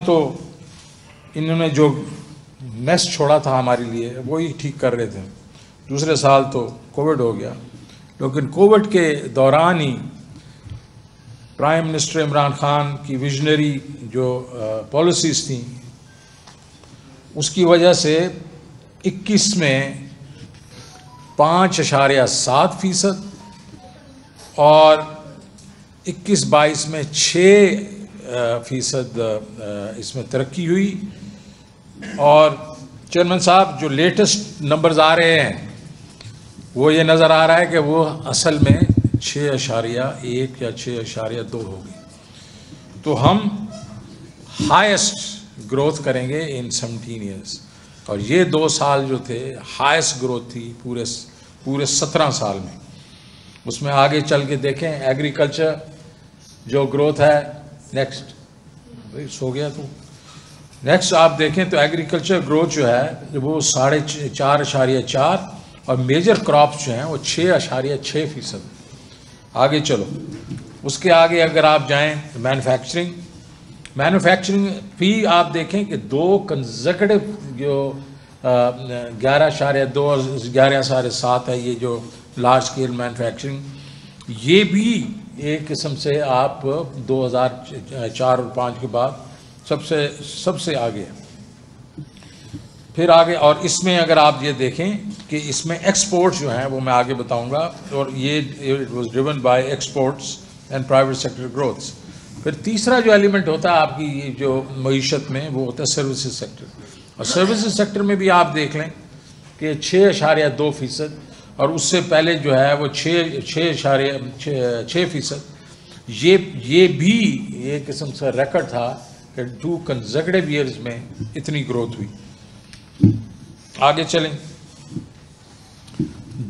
تو انہوں نے جو میس چھوڑا تھا ہمارے لیے وہی ٹھیک کر رہے تھے. دوسرے سال تو کووڈ ہو گیا، لیکن کووڈ کے دوران ہی پرائم منسٹر عمران خان کی ویژنری جو پالیسیز تھیں اس کی وجہ سے 21 میں 5.7% اور 21-22 میں 6% اس میں ترقی ہوئی. اور چیئرمین صاحب جو لیٹسٹ نمبرز آ رہے ہیں وہ یہ نظر آ رہا ہے کہ وہ اصل میں 6.1 یا 6.2 ہوگی. تو ہم ہائیسٹ گروتھ کریں گے ان 17 ایئرس، اور یہ 2 سال جو تھے ہائیسٹ گروتھ تھی پورے 17 سال میں. اس میں آگے چل کے دیکھیں ایگریکلچر جو گروتھ ہے، نیکسٹ سو گیا تو نیکسٹ آپ دیکھیں تو ایگریکلچر گروتھ جو ہے وہ 4.4 اور میجر کراپس جو ہیں وہ 6.6%. آگے چلو، اس کے آگے اگر آپ جائیں مینوفیکچرنگ بھی آپ دیکھیں کہ 2 کنزیکٹو جو 11.2 اور 11.7 ہے، یہ جو لارج اسکیل مینوفیکچرنگ، یہ بھی ایک قسم سے آپ 2004 اور 5 کے بعد سب سے آگے ہے. پھر آگے، اور اس میں اگر آپ یہ دیکھیں کہ اس میں ایکسپورٹس جو ہیں وہ میں آگے بتاؤں گا، اور یہ it was driven by exports and private sector growths. پھر تیسرا جو ایلیمنٹ ہوتا ہے آپ کی یہ جو معیشت میں وہ ہوتا ہے سروسز سیکٹر، اور سروسز سیکٹر میں بھی آپ دیکھ لیں کہ 6.2%، اور اس سے پہلے جو ہے وہ 6.6%. یہ بھی ایک قسم سے ریکارڈ تھا کہ 2 کنزیکٹیو ایئرز میں اتنی گروتھ ہوئی. آگے چلیں،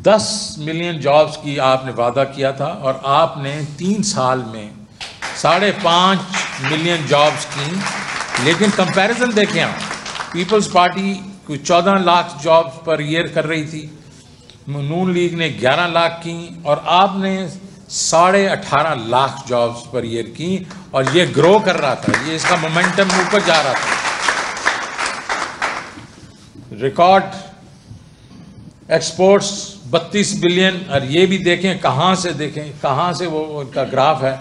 10 ملین جابز کی آپ نے وعدہ کیا تھا، اور آپ نے 3 سال میں 5.5 ملین جابز کی. لیکن کمپیریزن دیکھیں آپ، پیپلز پارٹی کوئی 14 لاکھ جابز پر ایئر کر رہی تھی، نون لیگ نے 11 لاکھ کی، اور آپ نے 18.5 لاکھ جابز پر ایئر کی، اور یہ گرو کر رہا تھا، یہ اس کا مومنٹم اوپر جا رہا تھا. ریکارڈ ایکسپورٹس 32 بلین، اور یہ بھی دیکھیں کہاں سے وہ ان کا گراف ہے.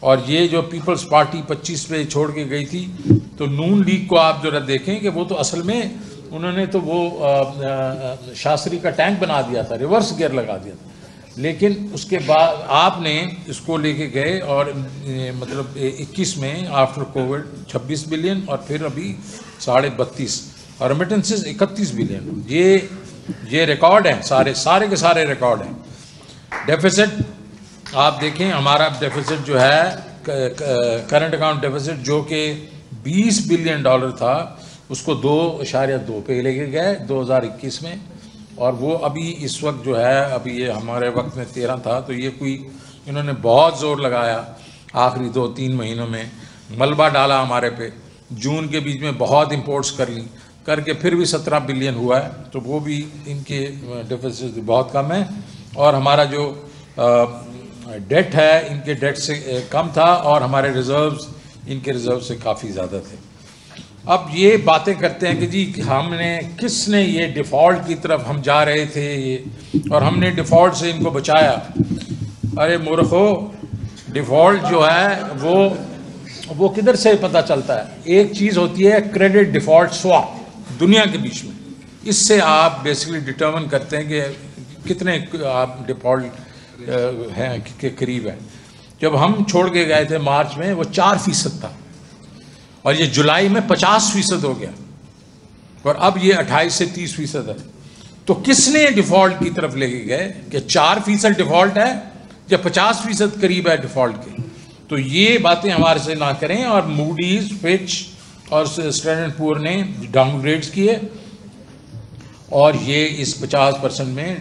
اور یہ جو پیپلز پارٹی 25 پہ چھوڑ کے گئی تھی، تو نون لیگ کو آپ ذرا دیکھیں کہ وہ تو اصل میں انہوں نے تو وہ شاستری کا ٹینک بنا دیا تھا، ریورس گیئر لگا دیا تھا. لیکن اس کے بعد آپ نے اس کو لے کے گئے، اور مطلب 21 میں آفٹر کووڈ 26 بلین، اور پھر ابھی 32.5، اور ریمیٹنسز 31 بلین. یہ ریکارڈ ہیں، سارے کے سارے ریکارڈ ہیں. ڈیفیسٹ آپ دیکھیں، ہمارا ڈیفیسٹ جو ہے کرنٹ اکاؤنٹ ڈیفیسٹ جو کہ $20 بلین تھا، اس کو 2.2 پہ لے کے گئے 2021 میں. اور وہ ابھی اس وقت جو ہے، ابھی یہ ہمارے وقت میں 13 تھا، تو یہ انہوں نے بہت زور لگایا آخری 2-3 مہینوں میں، ملبہ ڈالا ہمارے پہ. جون کے بیچ میں بہت امپورٹس کر کے پھر بھی 17 بلین ہوا ہے. تو وہ بھی ان کے ڈیفیسٹ بہت کم ہے، اور ہمارا جو ڈیٹ ہے ان کے ڈیٹ سے کم تھا، اور ہمارے ریزروز ان کے ریزرو سے کافی زیادہ تھے. اب یہ باتیں کرتے ہیں کہ جی کس نے یہ ڈیفالٹ کی طرف ہم جا رہے تھے، اور ہم نے ڈیفالٹ سے ان کو بچایا. ارے مورخو، ڈیفالٹ جو ہے وہ کدھر سے پتہ چلتا ہے؟ ایک چیز ہوتی ہے کریڈٹ ڈیفالٹ سواپ دنیا کے بیچ میں، اس سے آپ بیسیکلی ڈٹرمن کرتے ہیں کہ کتنے آپ ڈیفالٹ ہیں کے قریب ہیں. جب ہم چھوڑ کے گئے تھے مارچ میں وہ 4% تھا، اور یہ جولائی میں 50% ہو گیا، اور اب یہ 28 سے 30% ہے. تو کس نے ڈیفالٹ کی طرف لے کے گئے کہ 4% ڈیفالٹ ہے یا 50% قریب ہے ڈیفالٹ کے؟ تو یہ باتیں ہمارے سے نہ کریں. اور موڈیز، فچ اور اسٹینڈرڈ اینڈ پور نے ڈاؤن گریڈز کیے، اور یہ اس 50% میں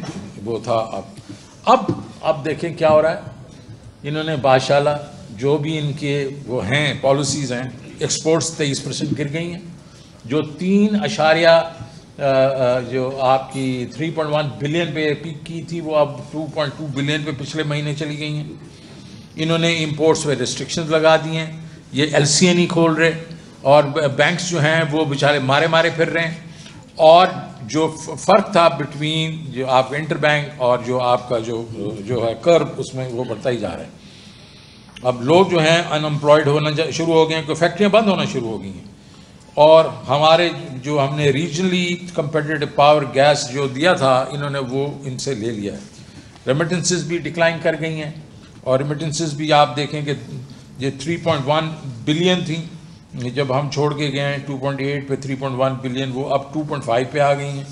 وہ تھا. اب دیکھیں کیا ہو رہا ہے. انہوں نے بادشاہ جو بھی ان کے وہ ہیں پالیسیز ہیں، ایکسپورٹس 23% گر گئی ہیں، جو 3 جو آپ کی 3.1 بلین پہ پیک کی تھی وہ اب 2.2 بلین پہ پچھلے مہینے چلی گئی ہیں. انہوں نے امپورٹس پہ ریسٹرکشنز لگا دی ہیں، یہ ایل سی نہیں کھول رہے. اور بینکس جو ہیں وہ بیچارے مارے مارے پھر رہے ہیں. اور جو فرق تھا بٹوین جو آپ کا انٹر بینک اور جو آپ کا جو ہے کرب، اس میں وہ بڑھتا ہی جا رہا ہے. اب لوگ جو ہیں ان امپلائڈ ہونا شروع ہو گئے ہیں، کوئی فیکٹریاں بند ہونا شروع ہو گئی ہیں. اور ہمارے جو ہم نے ریجنلی کمپیٹیٹو پاور گیس جو دیا تھا، انہوں نے وہ ان سے لے لیا ہے. ریمیٹنسز بھی ڈکلائن کر گئی ہیں، اور ریمیٹنسز بھی آپ دیکھیں کہ یہ 3.1 بلین تھیں جب ہم چھوڑ کے گئے ہیں 2.8 پہ 3.1 بلین، وہ اب 2.5 پہ آ گئی ہیں.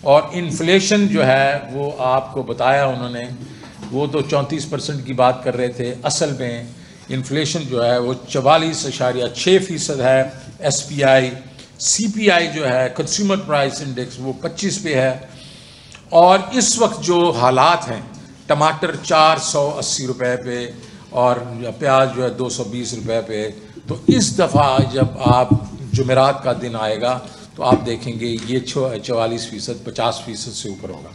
اور انفلیشن جو ہے وہ آپ کو بتایا انہوں نے، وہ تو 34% کی بات کر رہے تھے، اصل میں انفلیشن جو ہے وہ 44.6% ہے. ایس پی آئی سی پی آئی جو ہے کنزیومر پرائس انڈیکس وہ 25 پہ ہے. اور اس وقت جو حالات ہیں، ٹماٹر 480 روپے پہ اور پیاز جو ہے 220 روپے پہ، تو اس دفعہ جب آپ جمعرات کا دن آئے گا تو آپ دیکھیں گے یہ 44%، 50% سے اوپر ہوگا.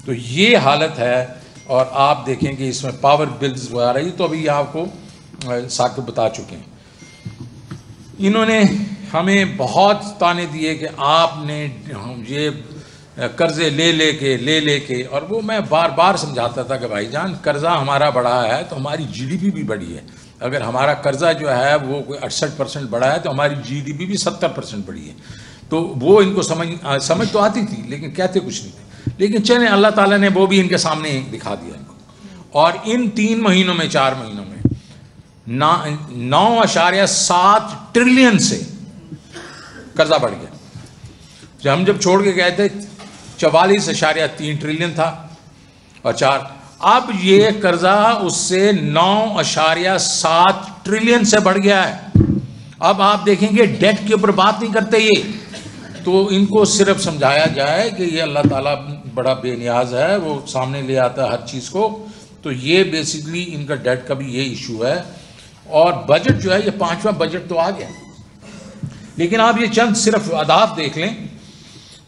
تو یہ حالت ہے. اور آپ دیکھیں گے اس میں پاور بلز وغیرہ یہ تو ابھی آپ کو ثاقب بتا چکے ہیں. انہوں نے ہمیں بہت تانے دیے کہ آپ نے یہ قرضے لے کے اور وہ میں بار بار سمجھاتا تھا کہ بھائی جان قرضہ ہمارا بڑھا ہے تو ہماری جی ڈی پی بھی بڑھی ہے. اگر ہمارا قرضہ جو ہے وہ کوئی 68% بڑھا ہے تو ہماری جی ڈی پی بھی 70% بڑھی ہے. تو وہ ان کو سمجھ تو آتی تھی لیکن کہتے کچھ نہیں تھے. لیکن چلیں اللہ تعالیٰ نے وہ بھی ان کے سامنے دکھا دیا ان کو. اور ان 3 مہینوں میں 4 مہینوں میں 9.7 ٹریلین سے قرضہ بڑھ گیا. ہم جب چھوڑ کے گئے تھے 44.3 ٹریلین تھا اور 4، اب یہ قرضہ اس سے 9.7 ٹریلین سے بڑھ گیا ہے. اب آپ دیکھیں گے ڈیٹ کے اوپر بات نہیں کرتے یہ، تو ان کو صرف سمجھایا جائے کہ یہ اللہ تعالیٰ بڑا بے نیاز ہے، وہ سامنے لے آتا ہے ہر چیز کو. تو یہ بیسیکلی ان کا ڈیٹ کا بھی یہ ایشو ہے. اور بجٹ جو ہے یہ 5واں بجٹ تو آ گیا، لیکن آپ یہ چند صرف اہداف دیکھ لیں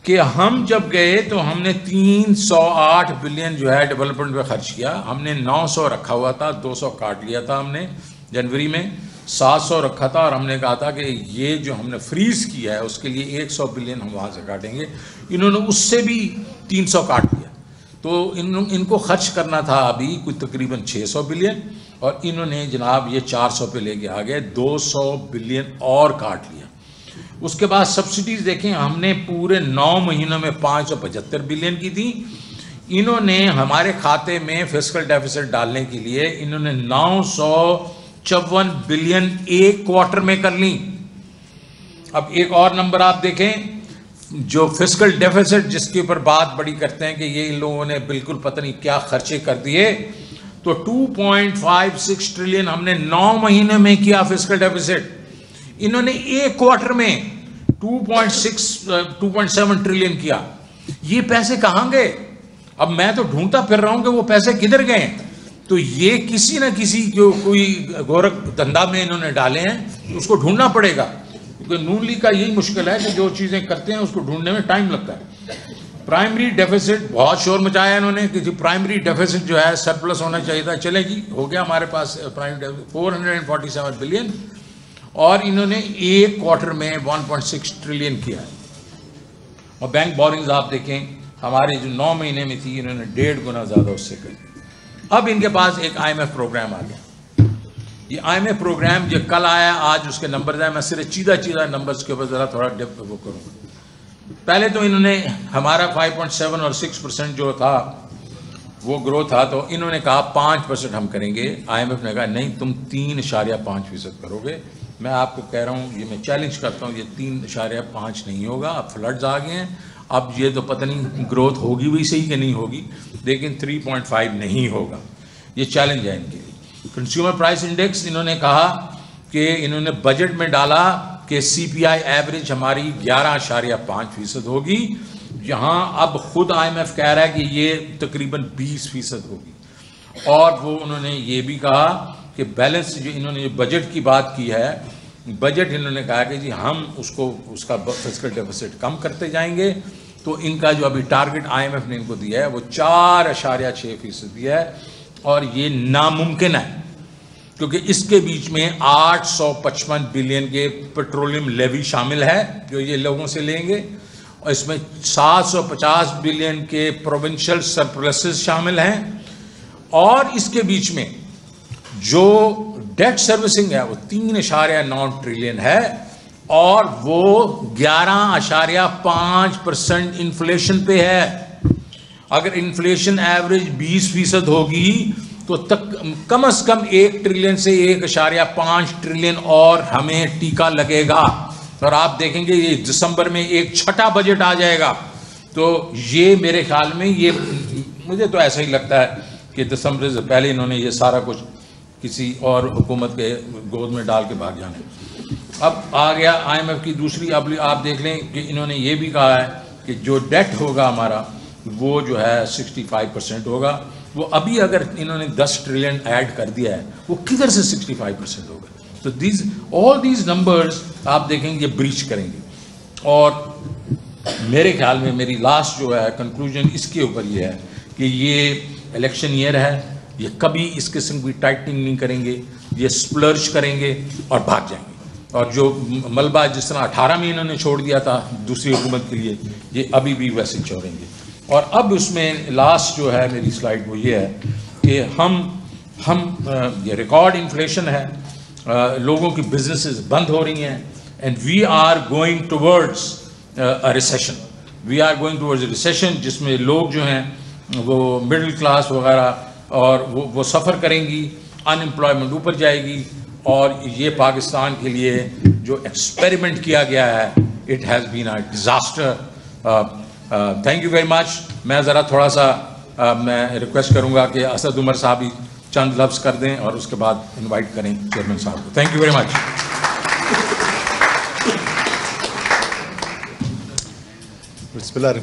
کہ ہم جب گئے تو ہم نے 308 بلین جو ہے ڈیولپمنٹ پہ خرچ کیا. ہم نے 900 رکھا ہوا تھا، 200 کاٹ لیا تھا ہم نے جنوری میں، 700 رکھا تھا اور ہم نے کہا تھا کہ یہ جو ہم نے فریز کیا ہے اس کے لیے 100 بلین ہم وہاں سے کاٹیں گے. انہوں نے اس سے بھی 300 کاٹ لیا. تو ان کو خرچ کرنا تھا ابھی کوئی تقریباً 600 بلین، اور انہوں نے جناب یہ 400 پہ لے کے آ گئے، 200 بلین اور کاٹ لیا. اس کے بعد سبسڈیز دیکھیں، ہم نے پورے 9 مہینوں میں 575 بلین کی تھی. انہوں نے ہمارے کھاتے میں فسکل ڈیفیسٹ ڈالنے کے لیے انہوں نے 954 بلین ایک کوارٹر میں کر لی. اب ایک اور نمبر آپ دیکھیں، جو فسکل ڈیفیسٹ جس کے اوپر بات بڑی کرتے ہیں کہ یہ ان لوگوں نے بالکل پتہ نہیں کیا خرچے کر دیے، تو 2.56 ٹریلین ہم نے 9 مہینے میں کیا فسکل ڈیفیسٹ. انہوں نے ایک کوارٹر میں 2.7 ٹریلین کیا. یہ پیسے کہاں گئے؟ اب میں تو ڈھونڈتا پھر رہا ہوں کہ وہ پیسے کدھر گئے. تو یہ کسی نہ کسی جو کوئی گورکھ دھندا میں انہوں نے ڈالے ہیں، اس کو ڈھونڈنا پڑے گا. کیونکہ نون لیگ کا یہی مشکل ہے کہ جو چیزیں کرتے ہیں اس کو ڈھونڈنے میں ٹائم لگتا ہے. پرائمری ڈیفیسٹ بہت شور مچایا انہوں نے کہ پرائمری ڈیفیسٹ جو ہے سرپلس ہونا چاہیے تھا. چلے جی، ہو گیا ہمارے پاس پرائمری ڈیفیسٹ 447 بلین، اور انہوں نے ایک کوارٹر میں 1.6 ٹریلین کیا ہے. اور بینک بورنگز آپ دیکھیں ہمارے جو 9 مہینے میں تھی، انہوں نے 1.5 گنا زیادہ اس سے کری. اب ان کے پاس ایک IMF پروگرام آ گیا. یہ IMF پروگرام جو کل آیا، آج اس کے نمبرز ہیں. میں صرف چیدہ نمبرز کے اوپر ذرا تھوڑا ڈپ وہ کروں. پہلے تو انہوں نے ہمارا 5.7 اور 6% جو تھا وہ گروتھ تھا، تو انہوں نے کہا 5% ہم کریں گے. IMF نے کہا نہیں، تم 3.5% کرو گے. میں آپ کو کہہ رہا ہوں، یہ میں چیلنج کرتا ہوں، یہ 3.5 نہیں ہوگا. اب فلڈز آ گئے ہیں، اب یہ تو پتہ نہیں گروتھ ہوگی بھی صحیح کہ نہیں ہوگی، لیکن 3.5 نہیں ہوگا. یہ چیلنج ہے ان کے لیے. کنزیومر پرائس انڈیکس انہوں نے کہا کہ انہوں نے بجٹ میں ڈالا کہ CPI ایوریج ہماری 11.5% ہوگی. یہاں اب خود IMF کہہ رہا ہے کہ یہ تقریباً 20% ہوگی. اور وہ انہوں نے یہ بھی کہا کہ بیلنس جو انہوں نے بجٹ کی بات کی ہے، بجٹ انہوں نے کہا کہ جی ہم اس کا فسکل ڈیفیسٹ کم کرتے جائیں گے. تو ان کا جو ابھی ٹارگٹ IMF نے ان کو دیا ہے وہ 4.6% ہے. اور یہ ناممکن ہے کیونکہ اس کے بیچ میں 855 بلین کے پیٹرولیم لیوی شامل ہے جو یہ لوگوں سے لیں گے، اور اس میں 750 بلین کے پروونشل سرپلسز شامل ہیں، اور اس کے بیچ میں جو ڈیٹ سروسنگ ہے وہ 3.9 ٹریلین ہے، اور وہ 11.5% انفلیشن پہ ہے۔ اگر انفلیشن ایوریج 20% ہوگی تو کم از کم 1 ٹریلین سے 1.5 ٹریلین اور ہمیں ٹیکہ لگے گا، اور آپ دیکھیں گے یہ دسمبر میں ایک چھٹا بجٹ آ جائے گا۔ تو یہ میرے خیال میں، یہ مجھے تو ایسا ہی لگتا ہے کہ دسمبر سے پہلے انہوں نے یہ سارا کچھ کسی اور حکومت کے گود میں ڈال کے بھاگ جانا ہے۔ اب آ گیا IMF کی دوسری، اب آپ دیکھ لیں کہ انہوں نے یہ بھی کہا ہے کہ جو ڈیٹ ہوگا ہمارا وہ جو ہے 65% ہوگا۔ وہ ابھی اگر انہوں نے 10 ٹریلین ایڈ کر دیا ہے، وہ کدھر سے 65% ہوگا؟ تو all these numbers آپ دیکھیں گے بریچ کریں گے۔ اور میرے خیال میں میری لاسٹ جو ہے کنکلوژن اس کے اوپر یہ ہے کہ یہ الیکشن ایئر ہے، یہ کبھی اس قسم کی ٹائٹنگ نہیں کریں گے، یہ سپلرج کریں گے اور بھاگ جائیں گے۔ اور جو ملبہ جس طرح 18 میں انہوں نے چھوڑ دیا تھا دوسری حکومت کے لیے، یہ ابھی بھی ویسے چھوڑیں گے۔ اور اب اس میں لاسٹ جو ہے میری سلائیڈ وہ یہ ہے کہ ہم یہ ریکارڈ انفلیشن ہے، لوگوں کی بزنسز بند ہو رہی ہیں، and we are going towards a recession, جس میں لوگ جو ہیں وہ مڈل کلاس وغیرہ اور وہ سفر کریں گی، ان امپلائمنٹ اوپر جائے گی، اور یہ پاکستان کے لیے جو ایکسپیریمنٹ کیا گیا ہے it has been a disaster. Thank you very much. میں ذرا تھوڑا سا میں ریکویسٹ کروں گا کہ اسد عمر صاحب ہی چند لفظ کر دیں اور اس کے بعد انوائٹ کریں چیئرمین صاحب کو۔ Thank you very much. بسم اللہ الرحمن